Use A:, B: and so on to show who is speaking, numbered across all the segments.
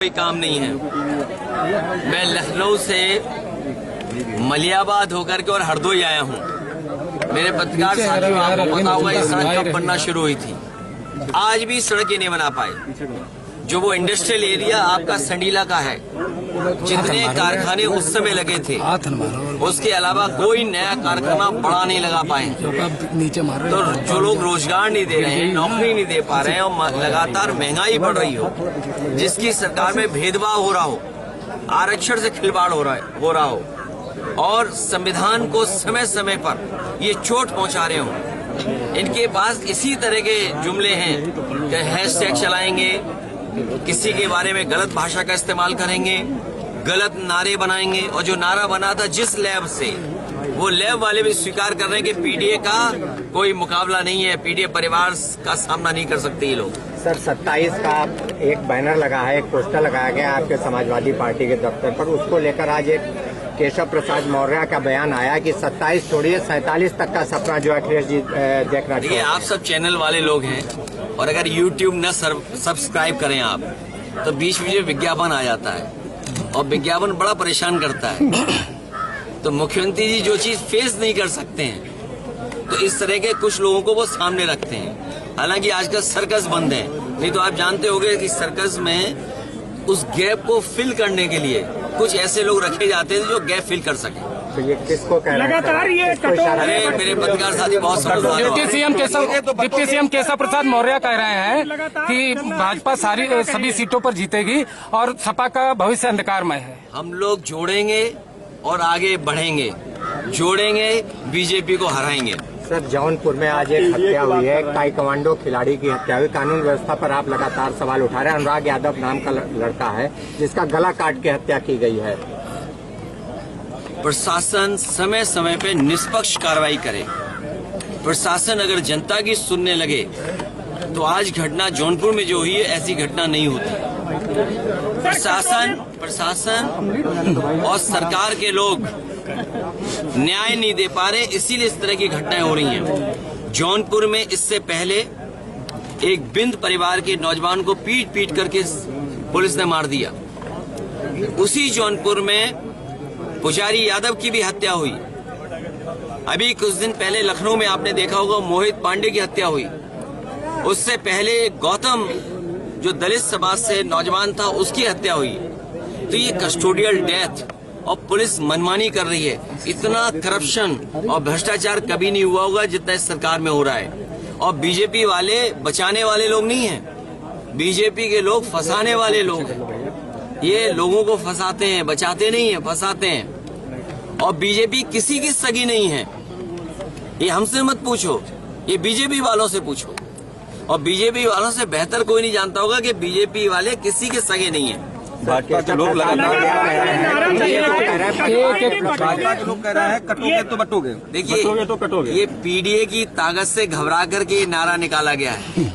A: कोई काम नहीं है। मैं लखनऊ से मलियाबाद होकर के और हरदोई आया हूँ। मेरे पत्रकार साथियों, आपको पता होगा ये सड़क कब बनना शुरू हुई थी। आज भी सड़क ये नहीं बना पाए। जो वो इंडस्ट्रियल एरिया आपका संडीला का है, जितने कारखाने उस समय लगे थे, उसके अलावा कोई नया कारखाना बड़ा नहीं लगा पाए। तो जो लोग रोजगार नहीं दे रहे हैं, नौकरी नहीं दे पा रहे हैं और लगातार महंगाई बढ़ रही हो, जिसकी सरकार में भेदभाव हो रहा हो, आरक्षण से खिलवाड़ हो रहा हो और संविधान को समय समय पर ये चोट पहुंचा रहे हो, इनके पास इसी तरह के जुमले हैं कि हैशटैग चलाएंगे, किसी के बारे में गलत भाषा का इस्तेमाल करेंगे, गलत नारे बनाएंगे। और जो नारा बना था जिस लैब से, वो लैब वाले भी स्वीकार कर रहे हैं कि पीडीए का कोई मुकाबला नहीं है, पीडीए परिवार का सामना नहीं कर सकते ये लोग।
B: सर 27 का एक बैनर लगा है, एक पोस्टर लगाया गया आपके समाजवादी पार्टी के दफ्तर पर, उसको लेकर आज एक केशव प्रसाद मौर्य का बयान आया कि 27 छोड़िए 47 तक का सपना जो अखिलेश जी देखना चाहिए।
A: देखिए, आप सब चैनल वाले लोग हैं और अगर YouTube न सब्सक्राइब करें आप, तो बीच में विज्ञापन आ जाता है और विज्ञापन बड़ा परेशान करता है। तो मुख्यमंत्री जी जो चीज फेस नहीं कर सकते हैं, तो इस तरह के कुछ लोगों को वो सामने रखते हैं। हालांकि आजकल सर्कस बंद है, नहीं तो आप जानते होंगे कि सर्कस में उस गैप को फिल करने के लिए कुछ ऐसे लोग रखे जाते हैं जो गैप फिल कर सके।
B: तो ये किसको कह रहे हैं?
C: लगातार ये
A: अरे मेरे पत्रकार साथी बहुत समझदार हैं।
C: डिप्टी सीएम केशव प्रसाद मौर्य कह रहे हैं कि भाजपा सभी सीटों पर जीतेगी और सपा का भविष्य अंधकारमय है।
A: हम लोग जोड़ेंगे और आगे बढ़ेंगे, जोड़ेंगे, बीजेपी को हराएंगे।
B: सर जौनपुर में आज एक हत्या हुई है, ताइक्वांडो खिलाड़ी की हत्या हुई। कानून व्यवस्था पर आप लगातार सवाल उठा रहे हैं। अनुराग यादव नाम का लड़का है जिसका गला काट के हत्या की गई है।
A: प्रशासन समय समय पे निष्पक्ष कार्रवाई करे। प्रशासन अगर जनता की सुनने लगे तो आज घटना जौनपुर में जो हुई है, ऐसी घटना नहीं होती। प्रशासन और सरकार के लोग न्याय नहीं दे पा रहे, इसीलिए इस तरह की घटनाएं हो रही हैं। जौनपुर में इससे पहले एक बिंद परिवार के नौजवान को पीट पीट करके पुलिस ने मार दिया। उसी जौनपुर में पुजारी यादव की भी हत्या हुई। अभी कुछ दिन पहले लखनऊ में आपने देखा होगा मोहित पांडे की हत्या हुई। उससे पहले गौतम जो दलित समाज से नौजवान था, उसकी हत्या हुई। तो ये कस्टोडियल डेथ और पुलिस मनमानी कर रही है। इतना करप्शन और भ्रष्टाचार कभी नहीं हुआ होगा जितना इस सरकार में हो रहा है। और बीजेपी वाले बचाने वाले लोग नहीं हैं, बीजेपी के लोग फंसाने वाले लोग हैं। ये लोगों को फंसाते हैं, बचाते नहीं है, फंसाते हैं। और बीजेपी किसी की सगी नहीं है, ये हमसे मत पूछो, ये बीजेपी वालों से पूछो। और बीजेपी वालों से बेहतर कोई नहीं जानता होगा कि बीजेपी वाले किसी के सगे नहीं है।
D: भाजपा के लोग लगातार कह रहे हैं कटोगे तो बटोगे।
A: देखिए, ये पीडीए की ताकत से घबरा करके ये नारा निकाला गया है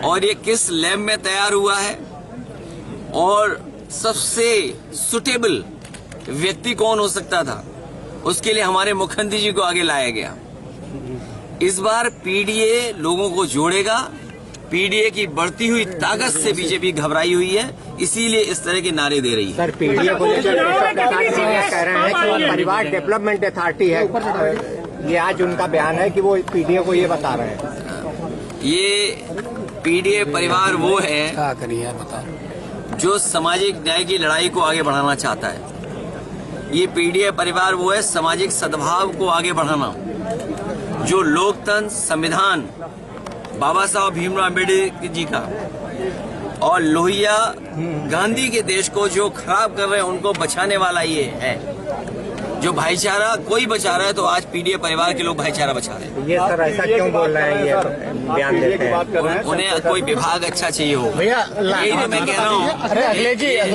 A: और ये किस लैब में तैयार हुआ है और सबसे सुटेबल व्यक्ति कौन हो सकता था, उसके लिए हमारे मुख्यमंत्री जी को आगे लाया गया। इस बार पीडीए लोगों को जोड़ेगा। पीडीए की बढ़ती हुई ताकत से बीजेपी घबराई हुई है, इसीलिए इस तरह के नारे दे रही है।
B: सर पीडीए को लेकर कह रहे हैं कि परिवार डेवलपमेंट अथॉरिटी है, ये आज उनका बयान है कि वो पीडीए को ये बता रहे हैं।
A: ये पीडीए परिवार वो है जो सामाजिक न्याय की लड़ाई को आगे बढ़ाना चाहता है। ये पीडीए परिवार वो है सामाजिक सद्भाव को आगे बढ़ाना, जो लोकतंत्र, संविधान, बाबा साहब भीमराव अम्बेडकर जी का और लोहिया गांधी के देश को जो खराब कर रहे हैं उनको बचाने वाला ये है। जो भाईचारा कोई बचा रहा है, तो आज पीडीए परिवार के लोग भाईचारा बचा रहे हैं।
B: ये सर ऐसा क्यों बोल रहे हैं, ये बयान देते हैं?
A: उन्हें कोई विभाग अच्छा चाहिए होगा। यही तो मैं कह रहा हूँ।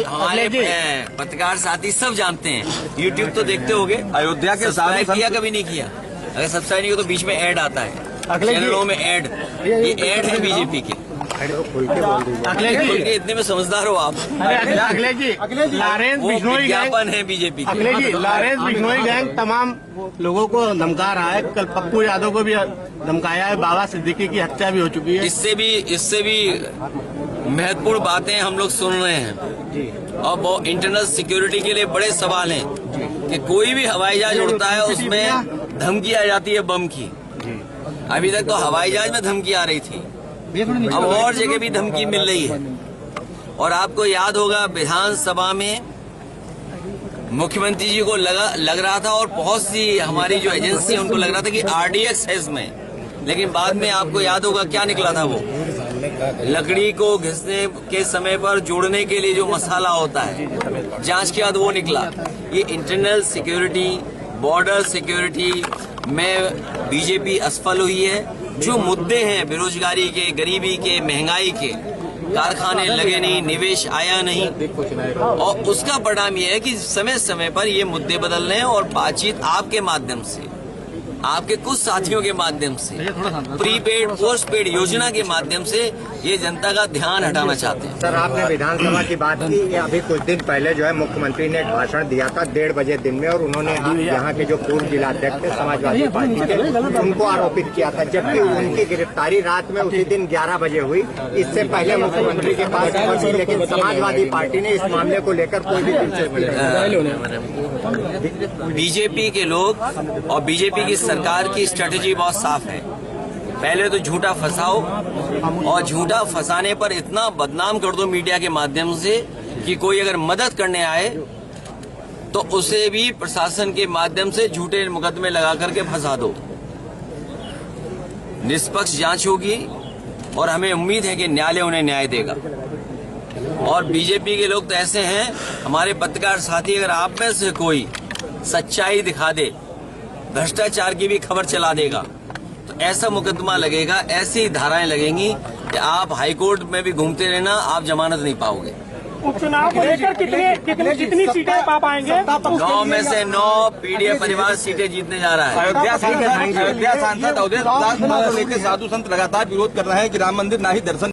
A: हमारे पत्रकार साथी सब जानते हैं, यूट्यूब तो देखते होंगे।
D: अयोध्या के
A: सब्सक्राइब किया कभी नहीं किया? अगर सब्सक्राइब नहीं हो तो बीच में ऐड आता है चैनलों में, ऐड, ये ऐड है बीजेपी के। इतने में समझदार हो आप।
C: अखिलेश जी, लॉरेंस बिश्नोई
A: विज्ञापन है बीजेपी के।
C: अखिलेश जी, लॉरेंस बिश्नोई गैंग तमाम लोगों को धमका रहा है। कल पप्पू यादव को भी धमकाया है, बाबा सिद्दीकी की हत्या भी हो चुकी है।
A: इससे भी महत्वपूर्ण बातें हम लोग सुन रहे हैं और वो इंटरनल सिक्योरिटी के लिए बड़े सवाल हैं कि कोई भी हवाई जहाज उड़ता है उसमें धमकी आ जाती है बम की। अभी तक तो हवाई जहाज में धमकी आ रही थी, अब और जगह भी धमकी मिल रही है। और आपको याद होगा विधानसभा में मुख्यमंत्री जी को लग रहा था और बहुत सी हमारी जो एजेंसी है उनको लग रहा था कि आरडीएक्स है इसमें, लेकिन बाद में आपको याद होगा क्या निकला था। वो लकड़ी को घिसने के समय पर जोड़ने के लिए जो मसाला होता है, जांच के बाद वो निकला। ये इंटरनल सिक्योरिटी, बॉर्डर सिक्योरिटी में बीजेपी असफल हुई है। जो मुद्दे हैं बेरोजगारी के, गरीबी के, महंगाई के, कारखाने लगे नहीं, निवेश आया नहीं, और उसका परिणाम यह है कि समय समय पर ये मुद्दे बदल रहे हैं और बातचीत आपके माध्यम से, आपके कुछ साथियों के माध्यम से, प्रीपेड पोस्ट पेड योजना के माध्यम से ये जनता का ध्यान हटाना चाहते हैं।
B: सर, आपने विधानसभा की बात की कि अभी कुछ दिन पहले जो है मुख्यमंत्री ने एक भाषण दिया था 1:30 बजे दिन में, और उन्होंने यहाँ के जो पूर्व जिलाध्यक्ष थे समाजवादी पार्टी के, उनको आरोपित किया था, जबकि उनकी गिरफ्तारी रात में उसी दिन 11 बजे हुई। इससे पहले मुख्यमंत्री के पास खबर थी, लेकिन समाजवादी पार्टी ने इस मामले को लेकर कोई भी दिलचस्पी नहीं।
A: बीजेपी के लोग और बीजेपी की सरकार की स्ट्रेटेजी बहुत साफ है। पहले तो झूठा फंसाओ और झूठा फंसाने पर इतना बदनाम कर दो मीडिया के माध्यम से कि कोई अगर मदद करने आए तो उसे भी प्रशासन के माध्यम से झूठे मुकदमे लगा करके फंसा दो। निष्पक्ष जांच होगी और हमें उम्मीद है कि न्यायालय उन्हें न्याय देगा। और बीजेपी के लोग तो ऐसे हैं, हमारे पत्रकार साथी, अगर आप में से कोई सच्चाई दिखा दे, भ्रष्टाचार की भी खबर चला देगा, तो ऐसा मुकदमा लगेगा, ऐसी धाराएं लगेंगी कि आप हाईकोर्ट में भी घूमते रहना, आप जमानत नहीं पाओगे।
E: उपचुनाव को लेकर कितनी सीटें पा पाएंगे?
A: 9 में से 9 पीडीएफ परिवार सीटें जीतने जा रहा है।
D: अयोध्या सांसद अवधेश दास को लेकर साधु संत लगातार विरोध कर रहे हैं कि राम मंदिर ना ही दर्शन